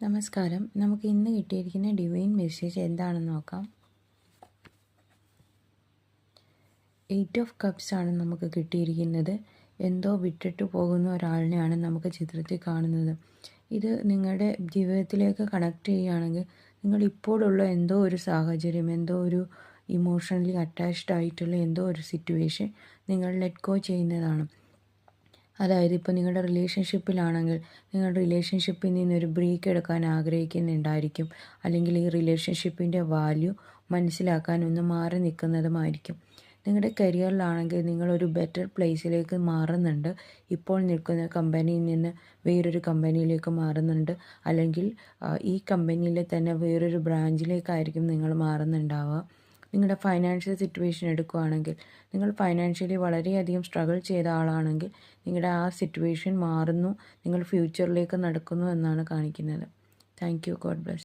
നമസ്കാരം. നമുക്ക് ഇന്ന് കിട്ടിയിരിക്കുന്ന ഡിവൈൻ മെസ്സേജ് എന്താണെന്ന് നോക്കാം. 8 ഓഫ് കപ്സ് ആണ് നമുക്ക് കിട്ടിയിരിക്കുന്നത്. എന്തോ വിട്ടിട്ട് പോകുന്ന ഒരാളിനെയാണ് നമുക്ക് ചിത്രത്തിൽ കാണുന്നത്. ഇത് നിങ്ങളുടെ ജീവിതത്തിലേക്ക് കണക്ട് ചെയ്യുകയാണെങ്കിൽ നിങ്ങൾ ഇപ്പോഴുള്ള എന്തോ ഒരു സാഹചര്യം, എന്തോ ഒരു ഇമോഷണലി അറ്റാച്ച്ഡ് ആയിട്ടുള്ള എന്തോ ഒരു സിറ്റുവേഷൻ നിങ്ങൾ ലെറ്റ് ഗോ ചെയ്യുന്നതാണ്. അതായത് ഇപ്പോൾ നിങ്ങളുടെ റിലേഷൻഷിപ്പിലാണെങ്കിൽ നിങ്ങളുടെ റിലേഷൻഷിപ്പിൽ നിന്നൊരു ബ്രേക്ക് എടുക്കാൻ ആഗ്രഹിക്കുന്നുണ്ടായിരിക്കും, അല്ലെങ്കിൽ ഈ റിലേഷൻഷിപ്പിൻ്റെ വാല്യൂ മനസ്സിലാക്കാൻ ഒന്ന് മാറി നിൽക്കുന്നതുമായിരിക്കും. നിങ്ങളുടെ കരിയറിലാണെങ്കിൽ നിങ്ങളൊരു ബെറ്റർ പ്ലേസിലേക്ക് മാറുന്നുണ്ട്. ഇപ്പോൾ നിൽക്കുന്ന കമ്പനിയിൽ നിന്ന് വേറൊരു കമ്പനിയിലേക്ക് മാറുന്നുണ്ട്, അല്ലെങ്കിൽ ഈ കമ്പനിയിലെ തന്നെ വേറൊരു ബ്രാഞ്ചിലേക്കായിരിക്കും നിങ്ങൾ മാറുന്നുണ്ടാവുക. നിങ്ങളുടെ ഫൈനാൻഷ്യൽ സിറ്റുവേഷൻ എടുക്കുകയാണെങ്കിൽ നിങ്ങൾ ഫൈനാൻഷ്യലി വളരെയധികം സ്ട്രഗിൾ ചെയ്ത ആളാണെങ്കിൽ നിങ്ങളുടെ ആ സിറ്റുവേഷൻ മാറുന്നു, നിങ്ങൾ ഫ്യൂച്ചറിലേക്ക് നടക്കുന്നു എന്നാണ് കാണിക്കുന്നത്. Thank you. God bless.